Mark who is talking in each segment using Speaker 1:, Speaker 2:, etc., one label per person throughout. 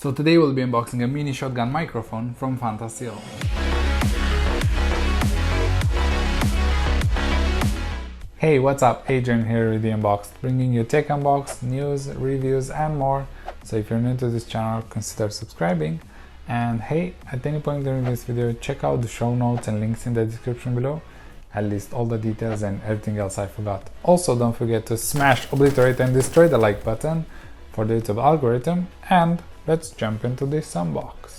Speaker 1: So today we'll be unboxing a mini shotgun microphone from Fantaseal. Hey, what's up? Adrian here with the Unboxed, bringing you tech unbox, news, reviews and more. So if you're new to this channel, consider subscribing. And hey, at any point during this video, check out the show notes and links in the description below. I'll list all the details and everything else I forgot. Also, don't forget to smash, obliterate and destroy the like button for the YouTube algorithm. And let's jump into this unbox.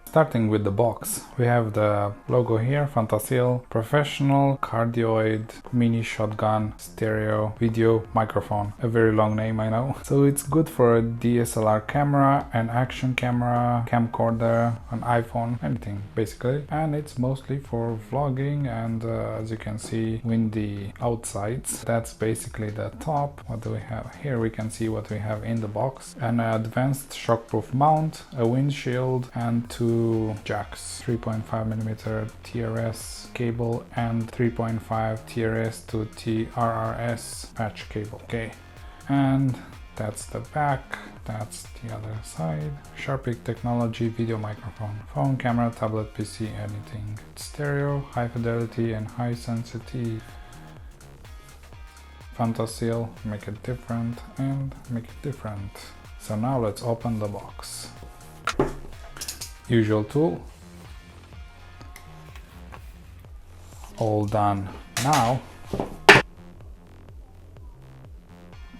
Speaker 1: Starting with the box, we have the logo here, Fantaseal Professional Cardioid Mini Shotgun Stereo Video Microphone. A very long name, I know. So it's good for a DSLR camera, an action camera, camcorder, an iPhone, anything basically. And it's mostly for vlogging and as you can see, windy outsides. That's basically the top. What do we have here? We can see what we have in the box. An advanced shockproof mount, a windshield and two jacks, 3.5mm TRS cable and 3.5 TRS to TRRS patch cable. Okay, and that's the back, that's the other side. Sharpik Technology video microphone, phone, camera, tablet, PC, anything. Stereo, high fidelity and high sensitive. Fantaseal, make it different and make it different. So now let's open the box. Usual tool. All done. Now,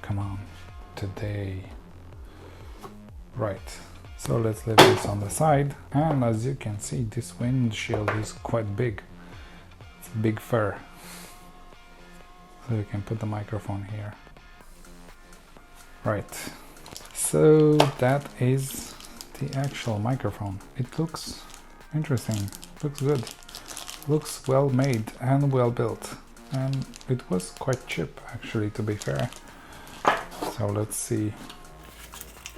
Speaker 1: come on, today. Right, so let's leave this on the side. And as you can see, this windshield is quite big. It's big fur. So you can put the microphone here. Right, so that is the actual microphone. It looks interesting, looks good, looks well made and well built, and it was quite cheap actually, to be fair. So let's see.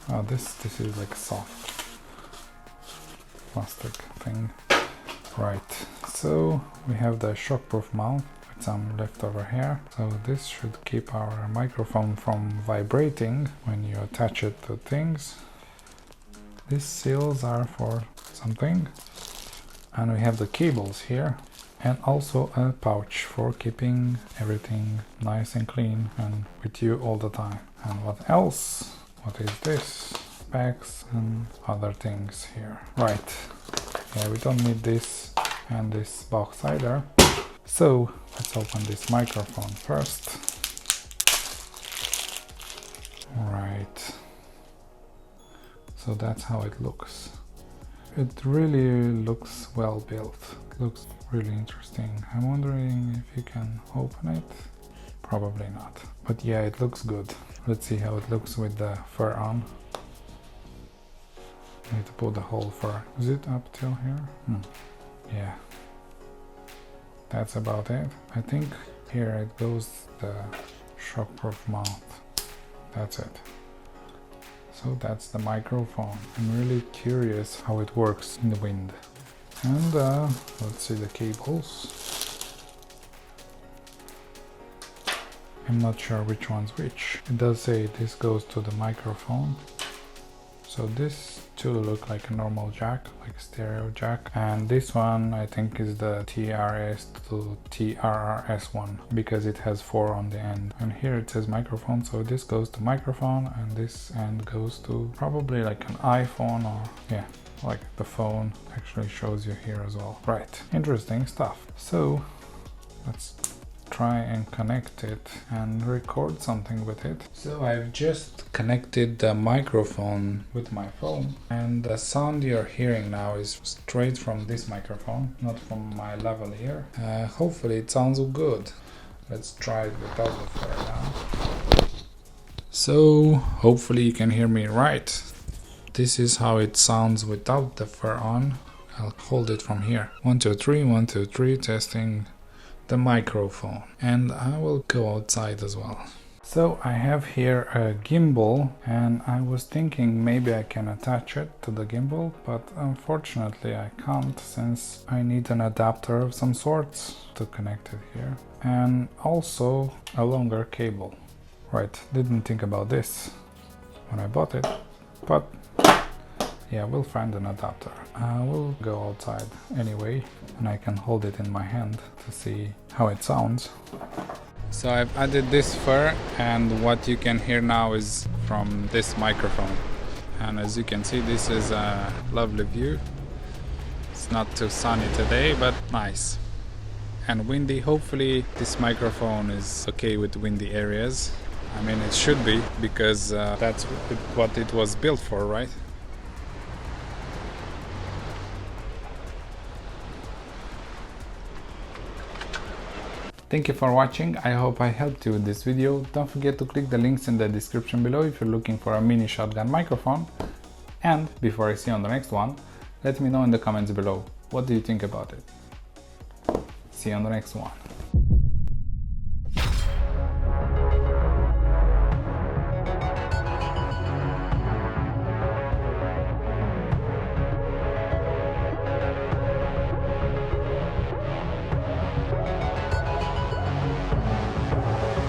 Speaker 1: Oh, this is like a soft plastic thing. Right, so we have the shockproof mount with some leftover hair. So this should keep our microphone from vibrating when you attach it to things. These seals are for something, and we have the cables here, and also a pouch for keeping everything nice and clean and with you all the time. And what else? What is this? Specs and other things here. Right, yeah, we don't need this and this box either. So let's open this microphone first. Right. So that's how it looks. It really looks well built. It looks really interesting. I'm wondering if you can open it. Probably not. But yeah, it looks good. Let's see how it looks with the fur on. I need to pull the whole fur. Is it up till here? Yeah. That's about it. I think here it goes the shockproof mount. That's it. So that's the microphone. I'm really curious how it works in the wind. And let's see the cables. I'm not sure which one's which. It does say this goes to the microphone. So this two look like a normal jack, like a stereo jack. And this one I think is the TRS to TRRS one, because it has 4 on the end. And here it says microphone, so this goes to microphone and this end goes to probably like an iPhone, or yeah, like the phone actually shows you here as well. Right, interesting stuff. So let's try and connect it and record something with it. So I've just connected the microphone with my phone, and the sound you're hearing now is straight from this microphone, not from my lavalier. Hopefully it sounds good. Let's try it without the fur now. So hopefully you can hear me right. This is how it sounds without the fur on. I'll hold it from here. 1 2 3, 1 2 3, testing the microphone, and I will go outside as well. So I have here a gimbal, and I was thinking maybe I can attach it to the gimbal, but unfortunately I can't, since I need an adapter of some sorts to connect it here, and also a longer cable. Right, didn't think about this. when I bought it, but yeah, we'll find an adapter. We'll go outside anyway, and I can hold it in my hand to see how it sounds. So I've added this fur, and what you can hear now is from this microphone. And as you can see, this is a lovely view. It's not too sunny today, but nice. And windy. Hopefully this microphone is okay with windy areas. I mean, it should be, because that's what it was built for, right? Thank you for watching. I hope I helped you with this video. Don't forget to click the links in the description below if you're looking for a mini shotgun microphone. And before I see you on the next one, let me know in the comments below, what do you think about it? See you on the next one.